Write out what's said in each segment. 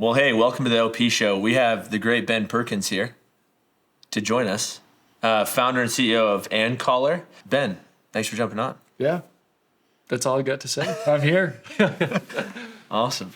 Well, hey, welcome to the OP Show. We have the great Ben Perkins here to join us, founder and CEO of Collar. Ben, thanks for jumping on. Yeah, that's all I got to say. I'm here. Awesome.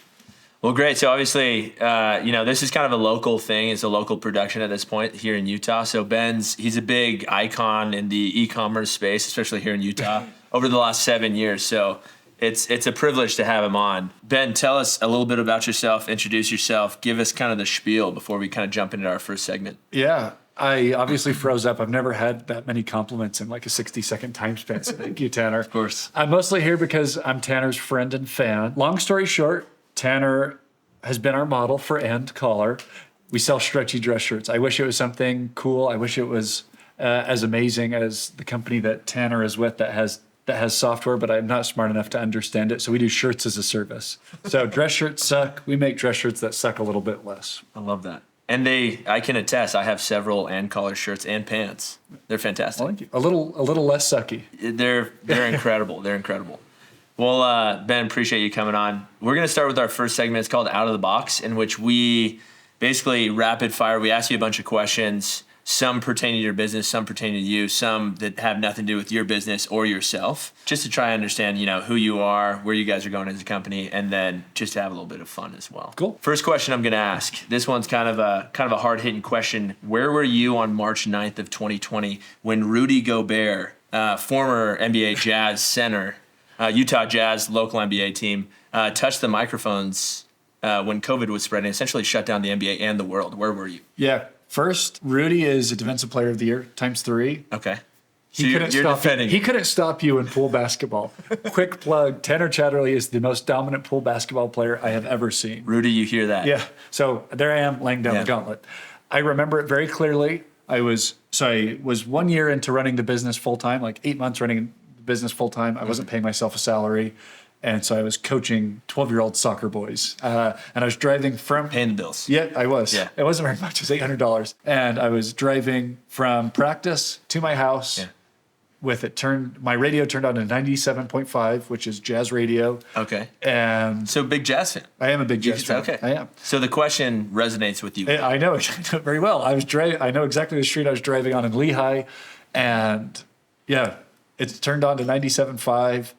Well, great. So obviously, this is kind of a local thing. It's a local production at this point here in Utah. So he's a big icon in the e-commerce space, especially here in Utah, over the last 7 years. So it's a privilege to have him on. Ben, tell us a little bit about yourself, introduce yourself, give us kind of the spiel before we kind of jump into our first segment. Yeah, I obviously froze up. I've never had that many compliments in like a 60-second time span. So thank you, Tanner. Of course. I'm mostly here because I'm Tanner's friend and fan. Long story short, Tanner has been our model for Collar. We sell stretchy dress shirts. I wish it was something cool. I wish it was as amazing as the company that Tanner is with that has software, but I'm not smart enough to understand it. So we do shirts as a service. So dress shirts suck. We make dress shirts that suck a little bit less. I love that. And I can attest, I have several Collar shirts and pants. They're fantastic. Well, thank you. A little less sucky. They're incredible. They're incredible. Well, Ben, appreciate you coming on. We're going to start with our first segment. It's called Out of the Box, in which we basically rapid fire. We ask you a bunch of questions, some pertaining to your business, some pertaining to you, some that have nothing to do with your business or yourself, just to try and understand, who you are, where you guys are going as a company, and then just to have a little bit of fun as well. Cool. First question I'm going to ask. This one's kind of a hard-hitting question. Where were you on March 9th of 2020 when Rudy Gobert, former NBA Jazz center, Utah Jazz local NBA team, touched the microphones when COVID was spreading, essentially shut down the NBA and the world? Where were you? Yeah. First, Rudy is a Defensive Player of the Year ×3. Okay. So He you're couldn't stop you in pool basketball. Quick plug, Tanner Chatterley is the most dominant pool basketball player I have ever seen. Rudy, you hear that? Yeah. So there I am laying down the gauntlet. I remember it very clearly. I was 1 year into running the business full time, like 8 months running the business full time. I wasn't paying myself a salary. And so I was coaching 12-year-old soccer boys. And I was driving from... Paying the bills. Yeah, I was. Yeah. It wasn't very much. It was $800. And I was driving from practice to my house. Yeah. My radio turned on to 97.5, which is jazz radio. Okay. And so big jazz fan. I am a big jazz fan. Okay. I am. So the question resonates with you. I know it very well. I know exactly the street I was driving on in Lehigh. And yeah, it's turned on to 97.5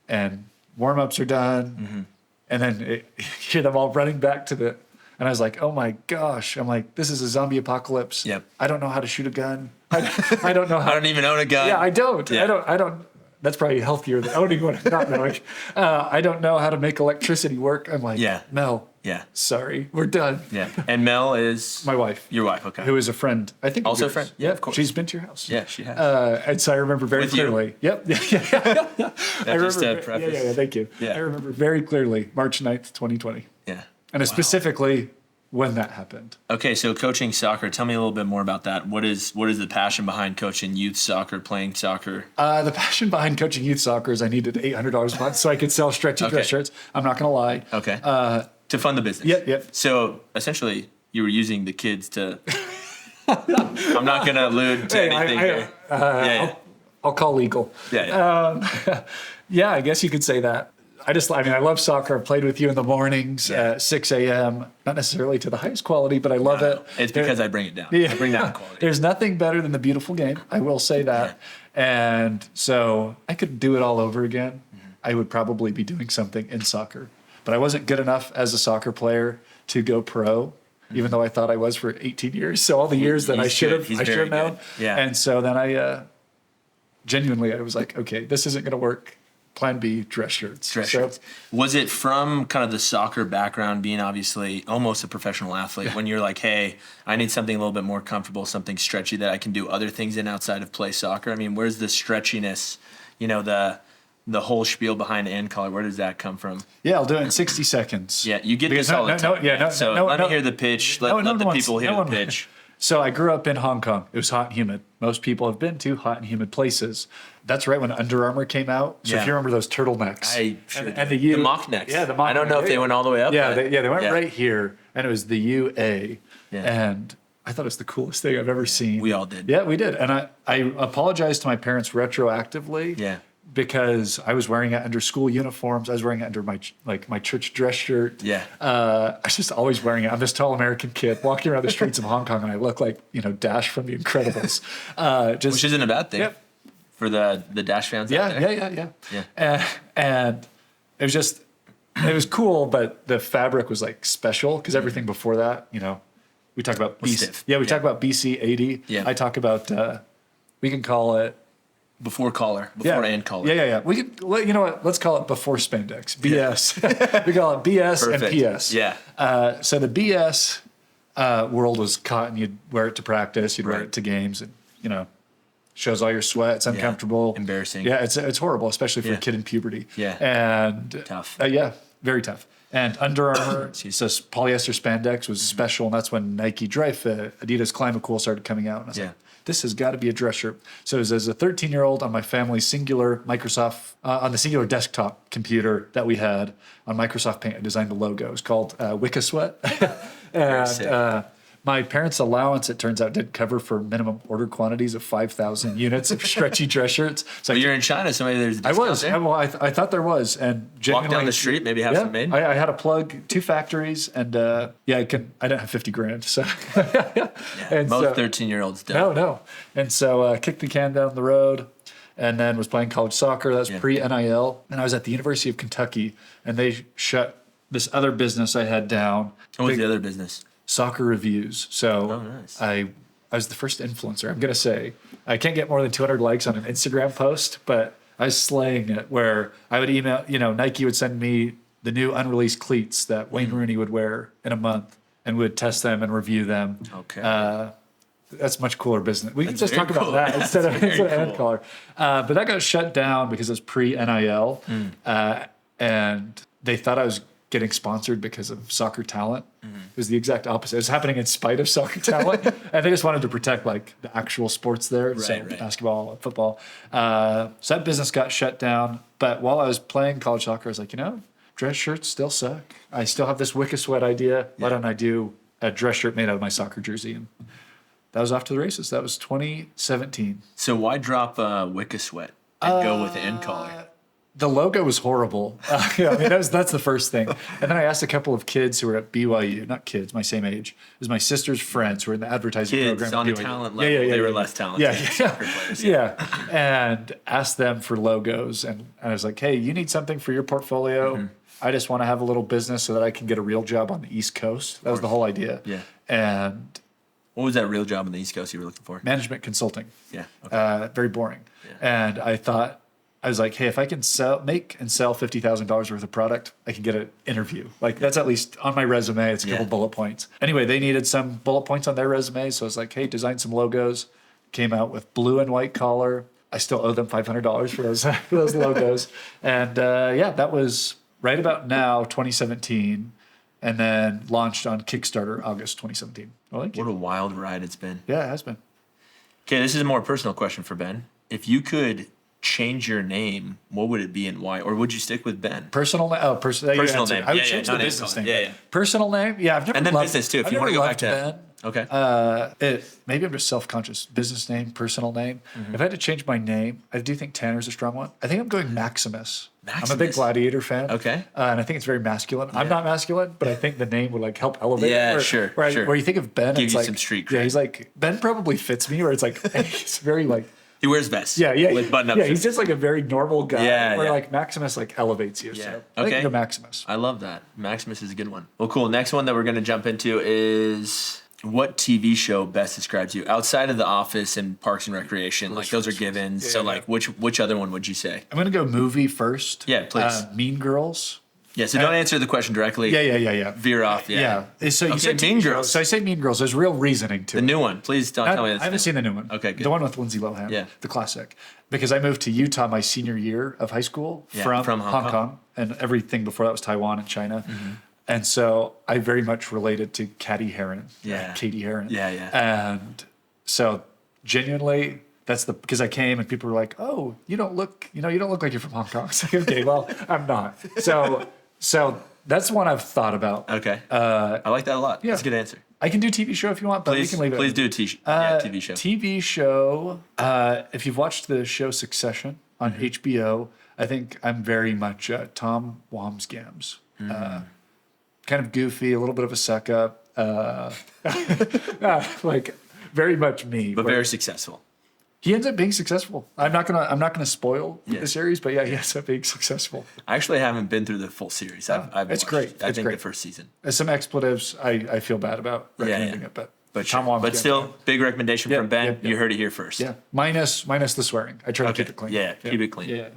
and warm-ups are done. Mm-hmm. And then you hear them all running back and I was like, oh my gosh. I'm like, this is a zombie apocalypse. Yep. I don't know how to shoot a gun. I don't know how. I don't even own a gun. Yeah, I don't. Yeah. I don't. That's probably healthier than owning one and not knowing. I don't know how to make electricity work. I'm like, Mel. Yeah. Sorry, we're done. Yeah. And Mel is my wife. Your wife, okay. Who is a friend. I think also a friend. Yeah, of course. She's been to your house. Yeah, she has. And so I remember very clearly. You. Yep. Yeah. I remember. Preface. Yeah. Thank you. Yeah. I remember very clearly March 9th, 2020. Yeah. And specifically when that happened. Okay, so coaching soccer. Tell me a little bit more about that. What is the passion behind coaching youth soccer, playing soccer? The passion behind coaching youth soccer is I needed $800 a month so I could sell stretchy dress shirts. I'm not going to lie. Okay. To fund the business. Yep. So essentially, you were using the kids to. I'm not going to allude to anything here. I'll call legal. Yeah. Yeah, I guess you could say that. I love soccer. I played with you in the mornings at 6 a.m. Not necessarily to the highest quality, but I love it. It's because I bring it down. Yeah. I bring down the quality. There's nothing better than the beautiful game. I will say that. Yeah. And so I could do it all over again. Mm-hmm. I would probably be doing something in soccer. But I wasn't good enough as a soccer player to go pro, even though I thought I was for 18 years. So all the years that I should have known. Yeah. And so then I genuinely was like, okay, this isn't going to work. Plan B, dress shirts. Shirts. Was it from kind of the soccer background, being obviously almost a professional athlete, when you're like, hey, I need something a little bit more comfortable, something stretchy that I can do other things in outside of play soccer? I mean, where's the stretchiness, the whole spiel behind Collar, where does that come from? Yeah, I'll do it in 60 seconds. Yeah, you get this all the time. Let me hear the pitch. Let the people hear the pitch. So I grew up in Hong Kong. It was hot and humid. Most people have been to hot and humid places. That's right when Under Armour came out. So if you remember those turtlenecks. The mock necks. Yeah, the mock I don't know if they went all the way up. Yeah, they went right here, and it was the UA. Yeah. And I thought it was the coolest thing I've ever seen. We all did. Yeah, we did. And I apologized to my parents retroactively. Yeah. because I was wearing it under school uniforms. I was wearing it under my church dress shirt. Yeah. I was just always wearing it. I'm this tall American kid walking around the streets of Hong Kong, and I look like, Dash from The Incredibles. Which isn't a bad thing for the Dash fans out there. Yeah. And it was cool, but the fabric was like special because everything before that, we talk about BC. Yeah, we talk about BC 80. Yeah. I talk about, we can call it before and collar. Yeah. We can, you know what? Let's call it before spandex. BS. We call it BS Perfect. and PS. Yeah. So the BS world was cotton. You'd wear it to practice. You'd wear Right. it to games, and shows all your sweat. It's uncomfortable. Embarrassing. Yeah, it's horrible, especially for a kid in puberty. Yeah. And tough. Very tough. And Under Armour, so polyester spandex was special, and that's when Nike Dry Fit, Adidas Climacool started coming out. And I was like, this has got to be a dress shirt. So it was as a 13-year-old on my family's singular Microsoft, on the singular desktop computer that we had on Microsoft Paint, I designed the logo. It was called Wicca Sweat. And my parents' allowance, it turns out, did cover for minimum order quantities of 5,000 units of stretchy dress shirts. So you're in China, so maybe there's a I discount was. there? I thought there was. And Walk down the street, maybe have some made? I had a plug, 2 factories, and I didn't have 50 grand. So and most 13-year-olds don't. No. And so kicked the can down the road and then was playing college soccer. That was pre-NIL. And I was at the University of Kentucky, and they shut this other business I had down. What was the other business? Soccer reviews. So nice. I was the first influencer. I'm going to say I can't get more than 200 likes on an Instagram post, but I was slaying it where I would email, Nike would send me the new unreleased cleats that Wayne Rooney would wear in a month and would test them and review them. Okay. That's much cooler business. We can just talk about that instead of end collar. But that got shut down because it was pre-NIL. And they thought I was getting sponsored because of soccer talent. It was the exact opposite. It was happening in spite of soccer talent. And they just wanted to protect like the actual sports there. Right. Basketball, football. So that business got shut down. But while I was playing college soccer, I was like, dress shirts still suck. I still have this Wicca Sweat idea. Why don't I do a dress shirt made out of my soccer jersey? And that was off to the races. That was 2017. So why drop Wicca Sweat and go with the end collar? The logo was horrible. That's the first thing. And then I asked a couple of kids who were at BYU, not kids, my same age. It was my sister's friends who were in the advertising program. On at a BYU. talent level, they were less talented. And asked them for logos. And I was like, hey, you need something for your portfolio. I just want to have a little business so that I can get a real job on the East Coast. That was the whole idea. Yeah. And what was that real job on the East Coast you were looking for? Management consulting. Yeah. Okay. Very boring. Yeah. And I was like, hey, if I can make and sell $50,000 worth of product, I can get an interview. Like that's at least on my resume. It's a couple bullet points. Anyway, they needed some bullet points on their resume. So I was like, hey, design some logos. Came out with blue and white collar. I still owe them $500 for those logos. And that was right about now, 2017. And then launched on Kickstarter, August 2017. Well, thank you. What a wild ride it's been. Yeah, it has been. Okay, this is a more personal question for Ben. If you could change your name, what would it be and why? Or would you stick with Ben? Personal name. Oh, personal name. I would change the business name. Yeah. Personal name. Yeah, I've never and then loved, business too. If I've you want to go back to Ben. Okay. Maybe I'm just self-conscious. Business name, personal name. If I had to change my name, I do think Tanner's a strong one. I think I'm going Maximus. I'm a big Gladiator fan. Okay. And I think it's very masculine. I'm not masculine, but I think the name would like help elevate. Yeah, sure. Sure. Where you think of Ben, Give it's you like some street cred. Yeah, he's like Ben probably fits me. Where it's like he's very like. He wears vests. Yeah. With button-up Yeah, shirts. he's just like a very normal guy. Yeah, where like Maximus like elevates you. Yeah. So I think you're Maximus. I love that. Maximus is a good one. Well, cool. Next one that we're going to jump into is what TV show best describes you outside of The Office and Parks and Recreation? Like those are givens. So like which other one would you say? I'm going to go movie first. Yeah, please. Mean Girls. Yeah, so don't answer the question directly. Yeah. Veer off. Yeah. So you said Mean Girls. So I say Mean Girls. There's real reasoning to it. The new one. Please don't tell me that's I haven't seen the new one. Okay, good. The one with Lindsay Lohan. Yeah. The classic. Because I moved to Utah my senior year of high school from Hong Kong. And everything before that was Taiwan and China. And so I very much related to Katie Heron. Katie Heron. Yeah. And so genuinely, that's because I came and people were like, oh, you don't look like you're from Hong Kong. It's like, okay, well, I'm not. So that's one I've thought about. Okay. I like that a lot. Yeah. That's a good answer. I can do TV show if you want, but we can leave it. Please do a TV show. TV show. If you've watched the show Succession on HBO. I think I'm very much Tom Wamsgams. Kind of goofy, a little bit of a suck up. Like very much me. But very successful. He ends up being successful. I'm not gonna spoil the series, but yeah, he ends up being successful. I actually haven't been through the full series. I've It's watched, great. I think great. the first season. Some expletives I feel bad about recommending it, but Sure. But still, big recommendation from Ben. yeah. You heard it here first. yeah, minus the swearing. I try to keep it clean. Yeah, keep it clean. Yeah.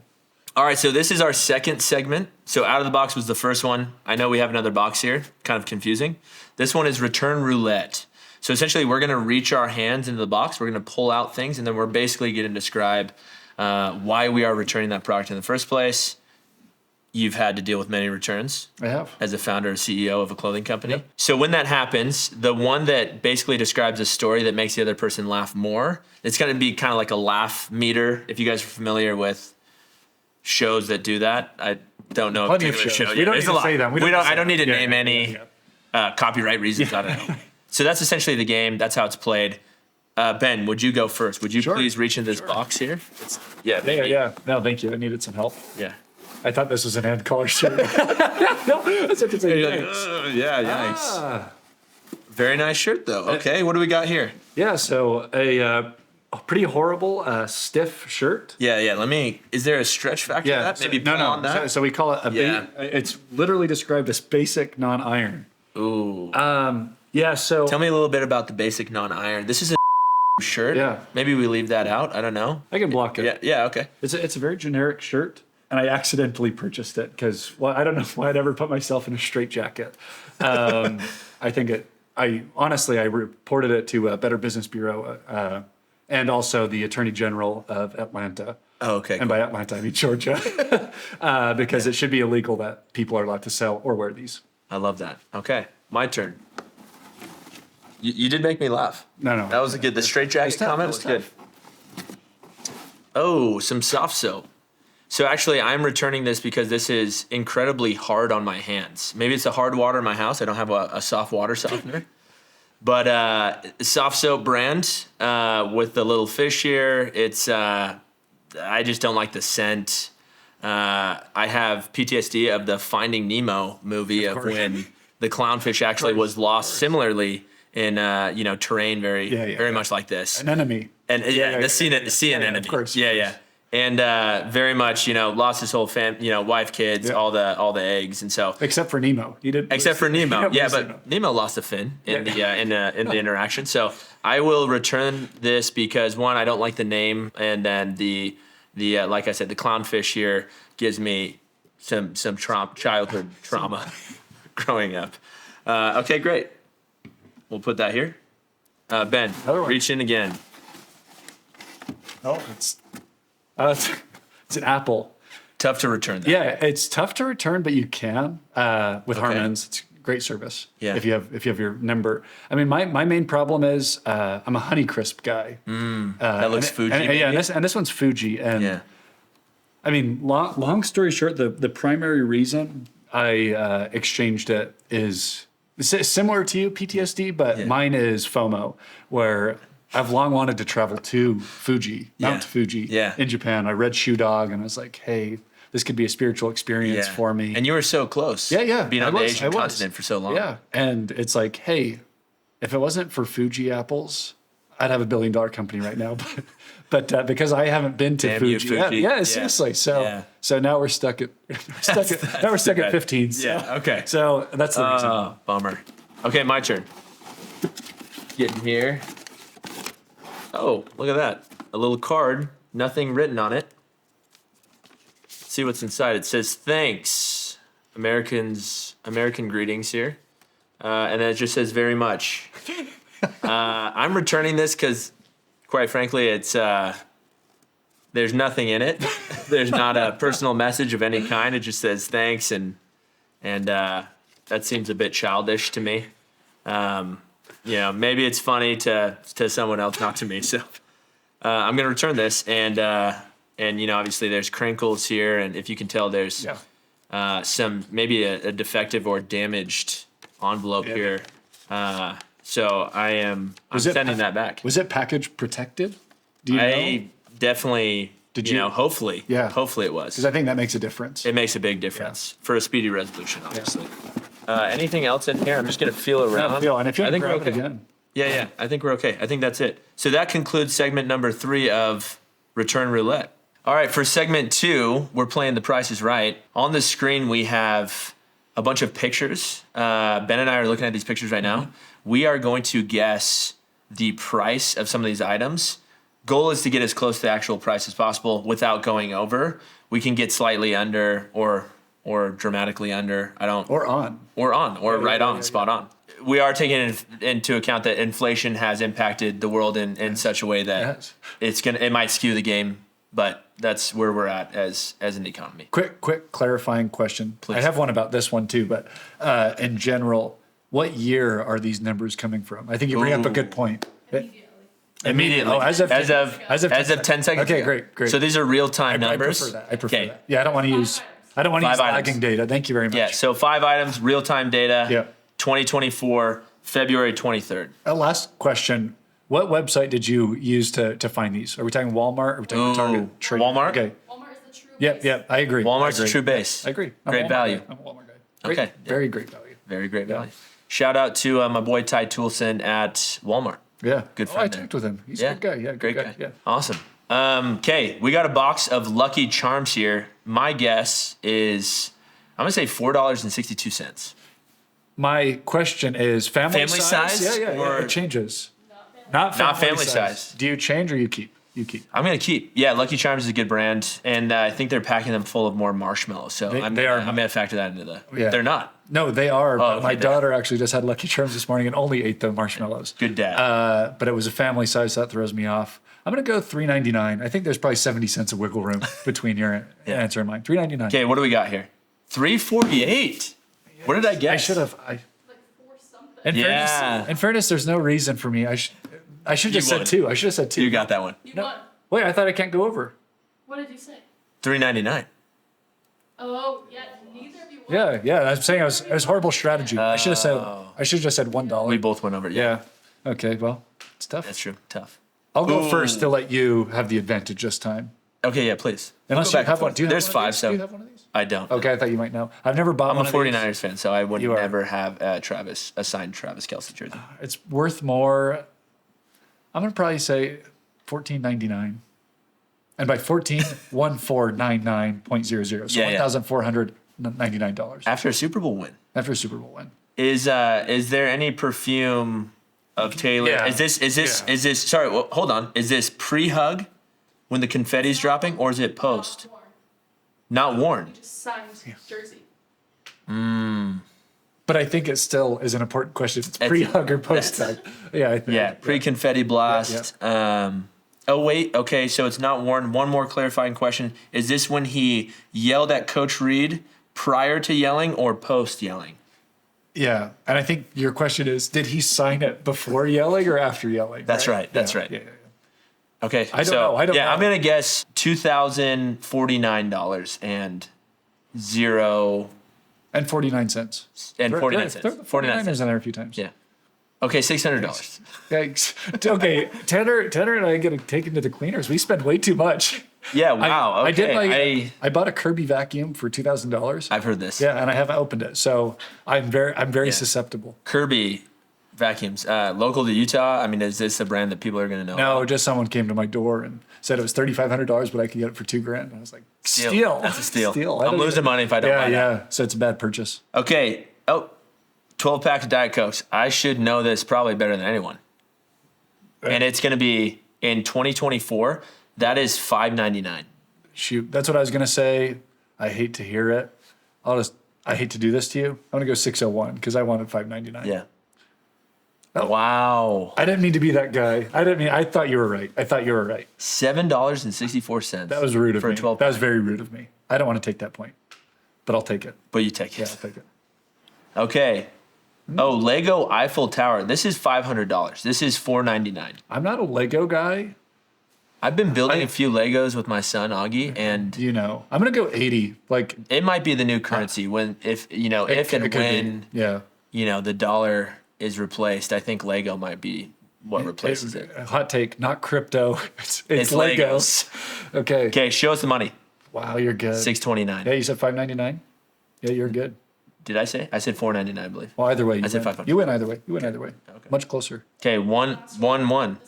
All right, so this is our second segment. So out of the box was the first one. I know we have another box here, kind of confusing. This one is return roulette. So essentially, we're going to reach our hands into the box. We're going to pull out things, and then we're basically going to describe why we are returning that product in the first place. You've had to deal with many returns. I have. As a founder and CEO of a clothing company. Yep. So when that happens, the one that basically describes a story that makes the other person laugh more, it's going to be kind of like a laugh meter. If you guys are familiar with shows that do that, I don't know. Plenty of shows. Show. We don't need to say them. I don't need to name any copyright reasons. I don't know. So that's essentially the game. That's how it's played. Ben, would you go first? Would you please reach into this box here? Yeah. No, thank you. I needed some help. Yeah. I thought this was an end color shirt. No, that's what to say. Nice. Very nice shirt, though. Okay, what do we got here? Yeah, so a pretty horrible stiff shirt. Yeah. Is there a stretch factor to that? Maybe pull on that? So we call it it's literally described as basic non-iron. Ooh. Yeah, so Tell me a little bit about the basic non-iron. This is a shirt. Yeah. Maybe we leave that out. I don't know. I can block it. Yeah, okay. It's a very generic shirt, and I accidentally purchased it because I don't know why I'd ever put myself in a straitjacket. I honestly reported it to Better Business Bureau and also the Attorney General of Atlanta. Oh, okay. And by Atlanta, I mean Georgia, because it should be illegal that people are allowed to sell or wear these. I love that. Okay, my turn. You did make me laugh. No. That was good. The straitjacket comment was good. Oh, some soft soap. So actually, I'm returning this because this is incredibly hard on my hands. Maybe it's a hard water in my house. I don't have a soft water softener. But soft soap brand with the little fish here. It's I just don't like the scent. I have PTSD of the Finding Nemo movie of when the clownfish actually was lost similarly in terrain very much like this. An enemy. And the sea anemone. Of course. Yeah. And very much, lost his whole wife, kids, all the eggs, and so. Except for Nemo, he did. Except for Nemo, but Nemo lost a fin in the interaction. So I will return this because one, I don't like the name, and then the like I said, the clownfish here gives me some childhood trauma growing up. Okay, great. We'll put that here. Ben, reach in again. Oh, it's an apple. Tough to return that. Yeah, it's tough to return, but you can with Harmon's. It's great service. Yeah. If you have your number. I mean, my main problem is I'm a Honeycrisp guy. That looks Fuji. And this one's Fuji. And yeah. I mean, long story short, the primary reason I exchanged it is similar to you, PTSD, but mine is FOMO, where I've long wanted to travel to Mount Fuji in Japan. I read Shoe Dog, and I was like, hey, this could be a spiritual experience for me. And you were so close. Yeah. Being on the Asian continent for so long. Yeah. And it's like, hey, if it wasn't for Fuji apples, I'd have $1 billion company right now. But because I haven't been to Fuji. Yeah, seriously. So now we're stuck at 15. So. Yeah, okay. So that's the reason. Oh, bummer. Okay, my turn. Getting here. Oh, look at that. A little card, nothing written on it. Let's see what's inside. It says, thanks, American greetings here. And then it just says, very much. I'm returning this because, quite frankly, it's there's nothing in it. There's not a personal message of any kind. It just says thanks, and that seems a bit childish to me. Maybe it's funny to someone else, not to me. So I'm going to return this, and obviously there's crinkles here, and if you can tell, there's some maybe a defective or damaged envelope here. So I'm sending that back. Was it package protected? Do you know? Definitely Did you you? know, hopefully. Yeah. Hopefully it was. Because I think that makes a difference. It makes a big difference for a speedy resolution, obviously. Anything else in here? I'm just going to feel around. And if you I think we're grab it okay. again. Yeah. I think we're okay. I think that's it. So that concludes segment number 3 of Return Roulette. All right, for segment 2, we're playing The Price is Right. On the screen, we have a bunch of pictures. Ben and I are looking at these pictures right now. We are going to guess the price of some of these items. Goal is to get as close to the actual price as possible without going over. We can get slightly under or dramatically under. Or on. Right on, spot on. We are taking into account that inflation has impacted the world in such a way that it might skew the game, but that's where we're at as an economy. Quick clarifying question. Please. I have one about this one too, but in general, what year are these numbers coming from? I think you bring up a good point. Immediately. Oh, as of 10 seconds Okay, ago. great. So these are real-time numbers. I prefer that. Yeah, I don't want to use lagging data. Thank you very much. Yeah, so 5 items, real-time data. Yeah. 2024, February 23rd. Last question. What website did you use to find these? Are we talking Walmart? Are we talking Target? Trade? Walmart? Okay. Walmart is the true base. Yep, I agree. Walmart's a true base. I agree. Great value. I'm a Walmart guy. Okay. Very great value. Very great value. Shout out to my boy Ty Toulson at Walmart. Yeah. Good I friend there. talked with him. He's a good guy. Yeah, Great good guy. Yeah. Awesome. Okay, we got a box of Lucky Charms here. My guess is, I'm going to say $4.62. My question is family size? Yeah. Or- It changes. Not Not family size. Do you change or you keep? You keep. I'm going to keep. Yeah, Lucky Charms is a good brand, and I think they're packing them full of more marshmallows. So They I'm are. going to factor that into the. Yeah. They're not. No, they are. But okay, my they daughter actually just had Lucky Charms this morning and only ate the marshmallows. Good dad. But it was a family size, so that throws me off. I'm going to go $3.99. I think there's probably 70 cents of wiggle room between your answer and mine. $3.99. Okay, what do we got here? $3.48. What did I guess? I should have. like 4 something. In fairness, there's no reason for me. I should have just said won. 2. I should have said 2. You got that one. You No. won. Wait, I thought I can't go over. What did you say? $3.99. Oh, yeah, neither of you won. Yeah. I'm saying it was horrible strategy. I should have said. I should have just said $1. We both went over. Yeah. Okay. Well, it's tough. That's true. Tough. I'll go Ooh. first to let you have the advantage this time. Okay, yeah, please. Unless We'll you go back have and one. forth. Do you have There's one of 5, these? so Do you have one of these? I don't. Okay, I thought you might know. I've never bought I'm one a of these. 49ers fan, so I would You are. never have a signed Travis Kelce jersey. It's worth more. I'm gonna probably say $14.99, and by 14, 1499.00. So Yeah. $1,499 After a Super Bowl win. after a Super Bowl win. Is there any perfume of Taylor? Yeah. Is this sorry, hold on. Is this pre-hug when the confetti's dropping, or is it post? Warren. Not worn. Just signed jersey. But I think it still is an important question. If it's pre-hug or post-hug. Yeah, I think. Yeah, pre-confetti blast. Oh wait, okay, so it's not worn. One more clarifying question. Is this when he yelled at Coach Reed prior to yelling or post yelling? Yeah, and I think your question is, did he sign it before yelling or after yelling? That's right. That's right. Yeah. Okay, I don't know. I'm gonna guess $2,049 and zero And 49 cents. and 49 Throw cents. the 49 49ers cents. in there a few times. Yeah. Okay, $600. Thanks. Okay, Tanner and I get taken to the cleaners. We spend way too much. Yeah. Wow. I did okay. I bought a Kirby vacuum for $2,000. I've heard this. Yeah, and I haven't opened it, so I'm very susceptible. Kirby vacuums, local to Utah. I mean, is this a brand that people are gonna know? No, just someone came to my door and said it was $3,500, but I could get it for $2,000. And I was like, steal. That's a steal. I I'm don't losing even- money if I don't buy that. Yeah. So it's a bad purchase. Okay. 12-pack of Diet Cokes. I should know this probably better than anyone. And it's going to be in 2024. That is $5.99. Shoot, that's what I was gonna say. I hate to hear it. I hate to do this to you. I'm gonna go 601 because I wanted $5.99. Yeah. Oh. Wow. I didn't mean to be that guy. I thought you were right. $7.64. That was rude of for me. a 12 That was very rude of me. I don't want to take that point, but I'll take it. But you take Yeah, it. I'll take it. Okay. Oh, Lego Eiffel Tower. This is $500. This is $4.99. I'm not a Lego guy. I've been building a few Legos with my son Augie, and You know, I'm gonna go 80. Like it might be the new currency if it could be. when Yeah. the dollar is replaced. I think Lego might be what replaces it. Hot take, not crypto. It's It's Legos. Okay. Okay, show us the money. Wow, you're good. $629. Yeah, you said $5.99. Yeah, you're good. Did I say? I said $4.99, I believe. Well, either way, you I said win. $500. You win either way. You win either way. Okay. Much closer. Okay, one. This is the last one.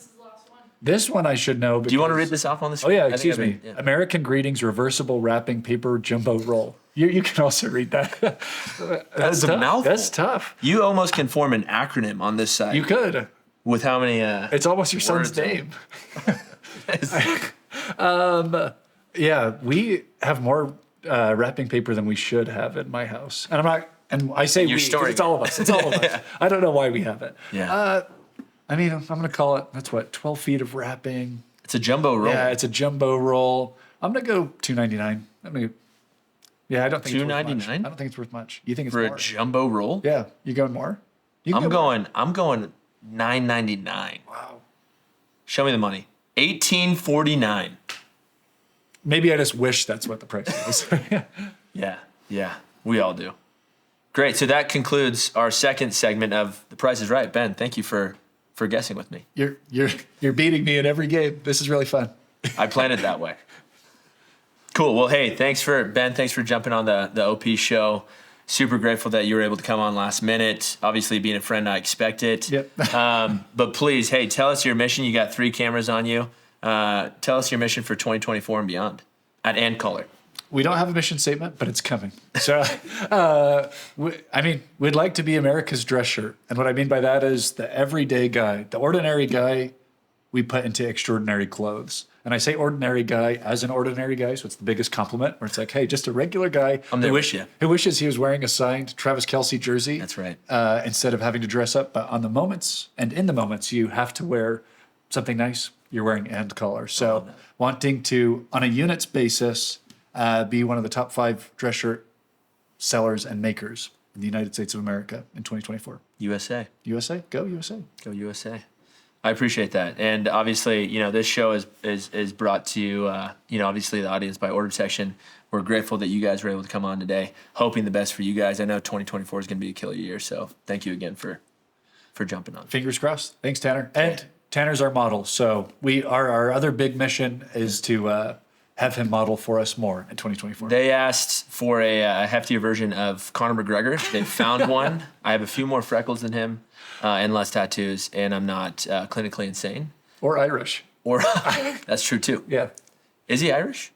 This one I should know. Do you want to because- read this off on the Oh screen? yeah, I think excuse I me. mean, yeah. American Greetings reversible wrapping paper jumbo roll. You can also read that. That's a tough. mouthful. That's tough. You almost can form an acronym on this side. You could. With how many? It's almost your son's Words. name. Yeah, we have more wrapping paper than we should have in my house, and I'm not. And I say Your we, 'cause story. it's all of us. It's all of us. I don't know why we have it. Yeah. I mean, I'm going to call it. That's what 12 feet of wrapping. It's a jumbo roll. Yeah, it's a jumbo roll. I'm going to go $2.99. Yeah, I don't think it's worth much. $2.99? I don't think it's worth much. You think it's For more? a jumbo roll. Yeah, you going more? You can I'm go more. going $9.99. Wow. Show me the money. $18.49. Maybe I just wish that's what the price was. Yeah. We all do. Great. So that concludes our second segment of The Price is Right. Ben, thank you for guessing with me. You're beating me in every game. This is really fun. I planned it that way. Cool. Well, hey, thanks for jumping on the OP show. Super grateful that you were able to come on last minute. Obviously, being a friend, I expect it. Yep. But please, hey, tell us your mission. You got 3 cameras on you. Tell us your mission for 2024 and beyond at And Color. We don't have a mission statement, but it's coming. So, we'd like to be America's dress shirt. And what I mean by that is the everyday guy, the ordinary guy we put into extraordinary clothes. And I say ordinary guy as an ordinary guy, so it's the biggest compliment, where it's like, hey, just a regular guy They wish you. who wishes he was wearing a signed Travis Kelce jersey. That's right. Instead of having to dress up. But on the moments and in the moments, you have to wear something nice. You're wearing And Color. So wanting to, on a units basis, be one of the top 5 dress shirt sellers and makers in the United States of America in 2024. USA. USA, go USA. Go USA. I appreciate that. And obviously, this show is brought to you, obviously the audience by Order Section. We're grateful that you guys were able to come on today. Hoping the best for you guys. I know 2024 is going to be a killer year. So thank you again for jumping on. Fingers crossed. Thanks, Tanner. And Tanner's our model. So our other big mission is to have him model for us more in 2024. They asked for a heftier version of Conor McGregor. They found one. I have a few more freckles than him and less tattoos, and I'm not clinically insane. Or Irish. Or that's true too. Yeah, Is he Irish?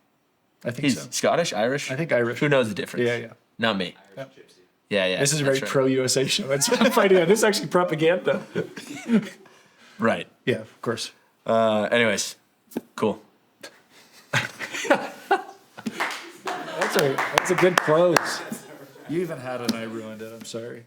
I think He's so. Scottish, Irish. I think Irish. Who knows the difference? Yeah. Not me. Yep. Yeah. This is a that's very right. pro-USA show. That's what I'm finding out. This is actually propaganda. Right. Yeah, of course. Anyways, cool. That's a good close. You even had it and I ruined it. I'm sorry.